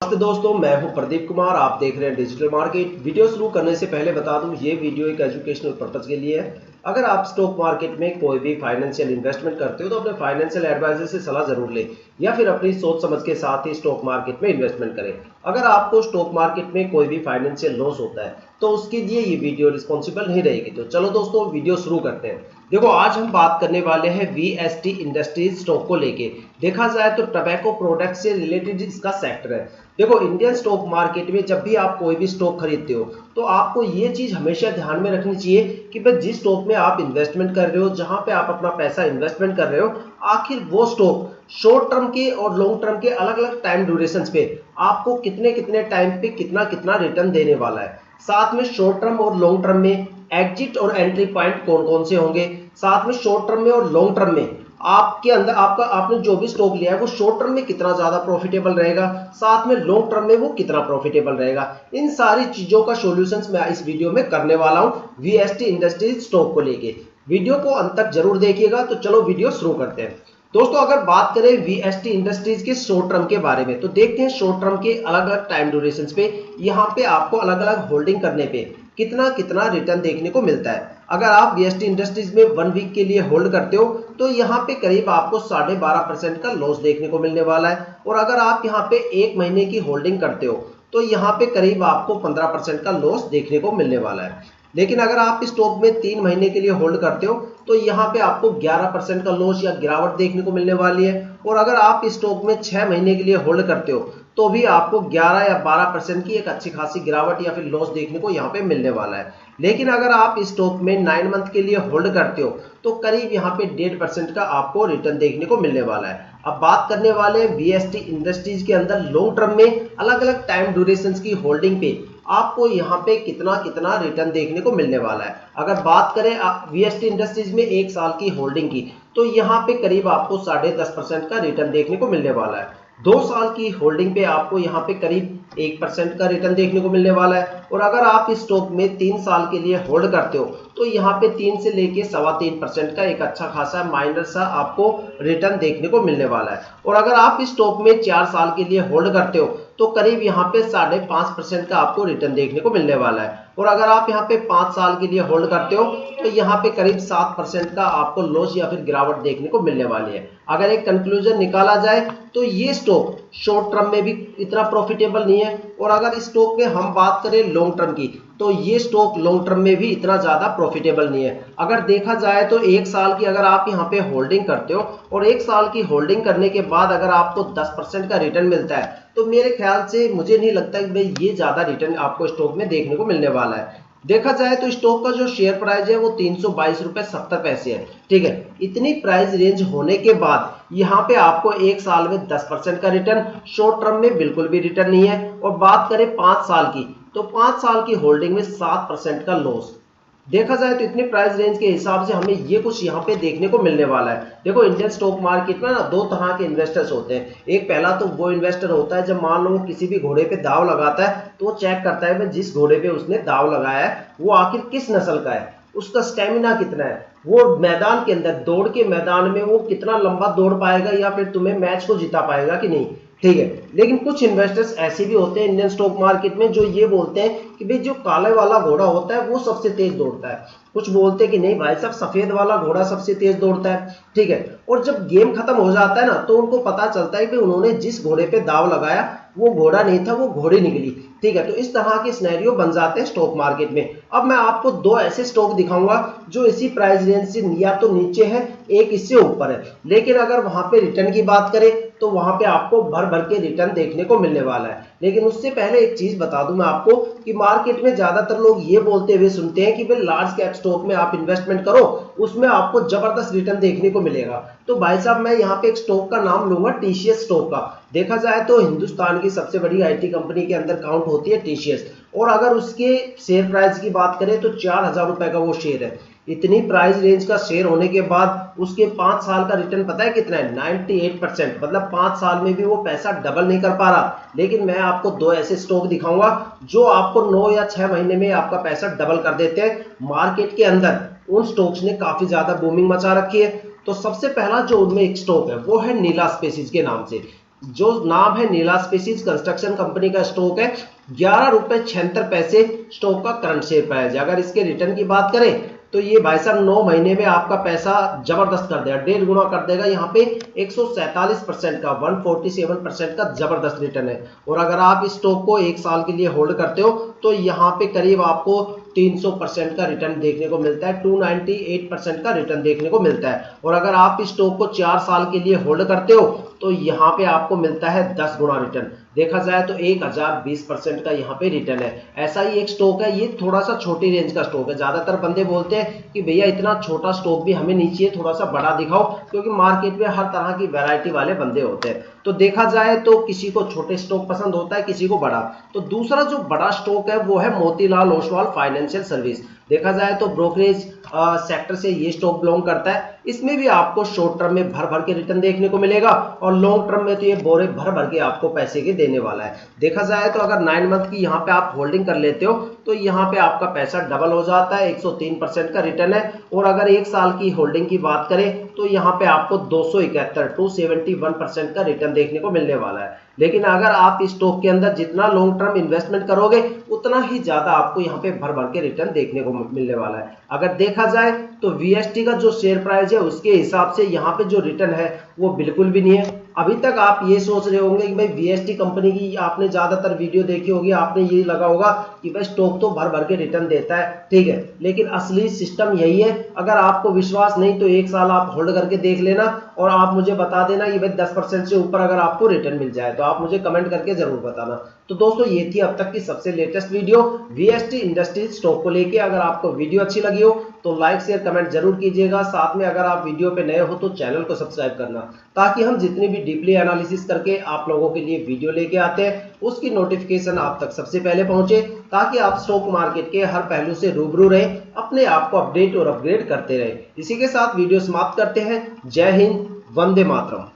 नमस्ते दोस्तों, मैं हूं प्रदीप कुमार। आप देख रहे हैं डिजिटल मार्केट। वीडियो शुरू करने से पहले बता दूं, ये वीडियो एक एजुकेशनल पर्पस के लिए है। अगर आप स्टॉक मार्केट में कोई भी फाइनेंशियल इन्वेस्टमेंट करते हो तो अपने फाइनेंशियल एडवाइजर से सलाह जरूर लें या फिर अपनी सोच समझ के साथ ही स्टॉक मार्केट में इन्वेस्टमेंट करें। अगर आपको स्टॉक मार्केट में कोई भी फाइनेंशियल लॉस होता है तो उसके लिए ये वीडियो रिस्पॉन्सिबल नहीं रहेगी। तो चलो दोस्तों, वीडियो शुरू करते हैं। देखो, आज हम बात करने वाले हैं वीएसटी इंडस्ट्रीज स्टॉक को लेके। देखा जाए तो टबैको प्रोडक्ट से रिलेटेड इसका सेक्टर है। देखो, इंडियन स्टॉक मार्केट में जब भी आप कोई भी स्टॉक खरीदते हो तो आपको ये चीज हमेशा ध्यान में रखनी चाहिए कि भाई जिस स्टॉक में आप इन्वेस्टमेंट कर रहे हो, जहां पे आप अपना पैसा इन्वेस्टमेंट कर रहे हो, आखिर वो स्टॉक शॉर्ट टर्म के और लॉन्ग टर्म के अलग अलग टाइम ड्यूरेशन पे आपको कितने कितने टाइम पे कितना कितना रिटर्न देने वाला है। साथ में शॉर्ट टर्म और लॉन्ग टर्म में एग्जिट और एंट्री पॉइंट कौन कौन से होंगे। साथ में शॉर्ट टर्म में और लॉन्ग टर्म में आपके अंदर आपने जो भी स्टॉक लिया है वो शॉर्ट टर्म में कितना ज्यादा प्रॉफिटेबल रहेगा, साथ में लॉन्ग टर्म में वो कितना प्रॉफिटेबल रहेगा। इन सारी चीजों का सॉल्यूशंस मैं इस वीडियो में करने वाला हूं वीएसटी इंडस्ट्रीज स्टॉक को लेके। वीडियो को अंत तक जरूर देखिएगा। तो चलो वीडियो शुरू करते हैं। दोस्तों, अगर बात करें वीएसटी इंडस्ट्रीज के शॉर्ट टर्म के बारे में तो देखते हैं शॉर्ट टर्म के अलग अलग टाइम ड्यूरेशन पे यहाँ पे आपको अलग अलग होल्डिंग करने पे कितना कितना रिटर्न देखने को मिलता है। अगर आप वीएसटी इंडस्ट्रीज में 1 वीक के लिए होल्ड करते हो तो यहाँ पे करीब आपको 12.5% का लॉस देखने को मिलने वाला है। और अगर आप यहाँ पे 1 महीने की होल्डिंग करते हो तो यहाँ पे करीब आपको 15% का लॉस देखने को मिलने वाला है। लेकिन अगर आप इस स्टॉक में 3 महीने के लिए होल्ड करते हो तो यहाँ पे आपको 11% का लॉस या गिरावट देखने को मिलने वाली है। और अगर आप इस स्टॉक में 6 महीने के लिए होल्ड करते हो तो भी आपको 11 या 12% की एक अच्छी खासी गिरावट या फिर लॉस देखने को यहाँ पे मिलने वाला है। लेकिन अगर आप इस स्टॉक में 9 मंथ के लिए होल्ड करते हो तो करीब यहाँ पे 1.5% का आपको रिटर्न देखने को मिलने वाला है। अब बात करने वाले हैं वीएसटी इंडस्ट्रीज के अंदर लॉन्ग टर्म में अलग अलग टाइम ड्यूरेशन की होल्डिंग पे आपको यहाँ पे कितना कितना रिटर्न देखने को मिलने वाला है। अगर बात करें वीएसटी इंडस्ट्रीज में 1 साल की होल्डिंग की तो यहाँ पे करीब आपको 10.5% का रिटर्न देखने को मिलने वाला है। 2 साल की होल्डिंग पे आपको यहाँ पे करीब 1% का रिटर्न देखने को मिलने वाला है। और अगर आप इस स्टॉक में 3 साल के लिए होल्ड करते हो तो यहाँ पे 3 से लेके 3.25% का एक अच्छा खासा माइनर सा आपको रिटर्न देखने को मिलने वाला है। और अगर आप इस स्टॉक में 4 साल के लिए होल्ड करते हो तो करीब यहाँ पे 5.5% का आपको रिटर्न देखने को मिलने वाला है। और अगर आप यहाँ पे 5 साल के लिए होल्ड करते हो तो यहाँ पे करीब 7% का आपको लॉस या फिर गिरावट देखने को मिलने वाली है। अगर एक कंक्लूजन निकाला जाए तो ये स्टॉक शॉर्ट टर्म में भी इतना प्रॉफिटेबल नहीं है। और अगर इस स्टॉक में हम बात करें लॉन्ग टर्म की तो ये स्टॉक लॉन्ग टर्म में भी इतना ज्यादा प्रॉफिटेबल नहीं है। अगर देखा जाए तो 1 साल की अगर आप यहाँ पे होल्डिंग करते हो और 1 साल की होल्डिंग करने के बाद अगर आपको 10% का रिटर्न मिलता है तो मेरे ख्याल से मुझे नहीं लगता कि भाई ये ज्यादा रिटर्न आपको स्टॉक में देखने को मिलने वाला है। देखा जाए तो स्टॉक का जो शेयर प्राइस है वो 322.70 रुपए है। ठीक है, इतनी प्राइस रेंज होने के बाद यहाँ पे आपको 1 साल में 10% का रिटर्न, शॉर्ट टर्म में बिल्कुल भी रिटर्न नहीं है। और बात करें 5 साल की तो 5 साल की होल्डिंग में 7% का लॉस। देखा जाए तो इतनी प्राइस रेंज के हिसाब से हमें ये कुछ यहाँ पे देखने को मिलने वाला है। देखो, इंडियन स्टॉक मार्केट में ना 2 तरह के इन्वेस्टर्स होते हैं। एक पहला तो वो इन्वेस्टर होता है जब मान लो वो किसी भी घोड़े पे दाव लगाता है तो वो चेक करता है जिस घोड़े पे उसने दाव लगाया है वो आखिर किस नस्ल का है, उसका स्टेमिना कितना है, वो मैदान के अंदर दौड़ के मैदान में वो कितना लंबा दौड़ पाएगा या फिर तुम्हें मैच को जिता पाएगा कि नहीं। ठीक है, लेकिन कुछ इन्वेस्टर्स ऐसे भी होते हैं इंडियन स्टॉक मार्केट में जो ये बोलते हैं कि भाई जो काले वाला घोड़ा होता है वो सबसे तेज दौड़ता है। कुछ बोलते हैं कि नहीं भाई साहब, सफेद वाला घोड़ा सबसे तेज दौड़ता है। ठीक है, और जब गेम खत्म हो जाता है ना तो उनको पता चलता है कि उन्होंने जिस घोड़े पे दाव लगाया वो घोड़ा नहीं था, वो घोड़ी निकली। ठीक है, तो इस तरह के सिनेरियो बन जाते हैं स्टॉक मार्केट में। अब मैं आपको 2 ऐसे स्टॉक दिखाऊंगा जो इसी प्राइस रेंज से या तो नीचे है, एक इससे ऊपर है, लेकिन अगर वहां पे रिटर्न की बात करें तो वहां पे आपको भर भर के रिटर्न देखने को मिलने वाला है। लेकिन उससे पहले एक चीज बता दूं मैं आपको कि मार्केट में ज्यादातर लोग ये बोलते हुए सुनते हैं कि भाई लार्ज कैप स्टॉक में आप इन्वेस्टमेंट करो, उसमें आपको जबरदस्त रिटर्न देखने को मिलेगा। तो भाई साहब, मैं यहाँ पे एक स्टॉक का नाम लूंगा, टीसीएस स्टॉक का। देखा जाए तो हिंदुस्तान की सबसे बड़ी आईटी कंपनी के अंदर काउंट होती है टीसीएस। और अगर उसके शेयर प्राइस की बात करें तो 4,000 रुपए का वो शेयर है। इतनी प्राइस रेंज का शेयर होने के बाद उसके 5 साल का रिटर्न पता है कितना है? 98%। मतलब 5 साल में भी वो पैसा डबल नहीं कर पा रहा। लेकिन मैं आपको 2 ऐसे स्टॉक दिखाऊंगा जो आपको 9 या 6 महीने में आपका पैसा डबल कर देते हैं। मार्केट के अंदर उन स्टॉक्स ने काफी ज्यादा बूमिंग मचा रखी है। तो सबसे पहला जो उनमें एक स्टॉक है वो है नीला स्पेसिस के नाम से। जो नाम है नीला स्पेसीज कंस्ट्रक्शन कंपनी का स्टॉक है, 11 रुपए 76 पैसे स्टॉक का करंट शेयर प्राइस है। अगर इसके रिटर्न की बात करें तो ये भाई साहब 9 महीने में आपका पैसा जबरदस्त कर देगा, 1.5 गुना कर देगा। यहाँ पे 147% का 147% का जबरदस्त रिटर्न है। और अगर आप इस स्टॉक को 1 साल के लिए होल्ड करते हो तो यहाँ पे करीब आपको 300% का रिटर्न देखने को मिलता है, 298% का रिटर्न देखने को मिलता है। और अगर आप इस स्टॉक को 4 साल के लिए होल्ड करते हो तो यहाँ पे आपको मिलता है 10 गुना रिटर्न। देखा जाए तो 1020% का यहाँ पे रिटर्न है। ऐसा ही एक स्टॉक है, ये थोड़ा सा छोटी रेंज का स्टॉक है। ज्यादातर बंदे बोलते हैं कि भैया इतना छोटा स्टॉक भी हमें नहीं चाहिए, थोड़ा सा बड़ा दिखाओ, क्योंकि मार्केट में हर तरह की वैरायटी वाले बंदे होते हैं। तो देखा जाए तो किसी को छोटे स्टॉक पसंद होता है, किसी को बड़ा। तो दूसरा जो बड़ा स्टॉक है वो है मोतीलाल ओसवाल फाइनेंशियल सर्विस। देखा जाए तो ब्रोकरेज सेक्टर से ये स्टॉक बिलोंग करता है। इसमें भी आपको शॉर्ट टर्म में भर भर के रिटर्न देखने को मिलेगा और लॉन्ग टर्म में तो ये बोरे भर भर के आपको पैसे के देने वाला है। देखा जाए तो अगर 9 मंथ की यहाँ पे आप होल्डिंग कर लेते हो तो यहाँ पे आपका पैसा डबल हो जाता है, 103% का रिटर्न है। और अगर 1 साल की होल्डिंग की बात करें तो यहाँ पे आपको 271% का रिटर्न देखने को मिलने वाला है। लेकिन अगर आप इस स्टॉक के अंदर जितना लॉन्ग टर्म इन्वेस्टमेंट करोगे उतना ही ज्यादा आपको यहाँ पे भर भर के रिटर्न देखने को मिलने वाला है। अगर देखा जाए तो वीएसटी का जो शेयर प्राइस है उसके हिसाब से यहाँ पे जो रिटर्न है वो बिल्कुल भी नहीं है। अभी तक आप ये सोच रहे होंगे कि भाई वीएसटी कंपनी की आपने ज्यादातर वीडियो देखी होगी, आपने ये लगा होगा कि भाई स्टॉक तो भर भर के रिटर्न देता है, ठीक है, लेकिन असली सिस्टम यही है। अगर आपको विश्वास नहीं तो 1 साल आप होल्ड करके देख लेना और आप मुझे बता देना कि भाई 10% से ऊपर अगर आपको रिटर्न मिल जाए तो आप मुझे कमेंट करके जरूर बताना। तो दोस्तों ये थी अब तक की सबसे latest video VST industries stock को लेके। अगर आपको वीडियो अच्छी लगी हो तो लाइक शेयर कमेंट जरूर कीजिएगा। साथ में अगर आप वीडियो पे नए हो तो चैनल को सब्सक्राइब करना, ताकि हम जितनी भी डीपली एनालिसिस करके आप लोगों के लिए वीडियो लेके आते हैं उसकी नोटिफिकेशन आप तक सबसे पहले पहुंचे, ताकि आप स्टॉक मार्केट के हर पहलू से रूबरू रहे, अपने आप को अपडेट और अपग्रेड करते रहे। इसी के साथ वीडियो समाप्त करते हैं। जय हिंद, वंदे मातरम।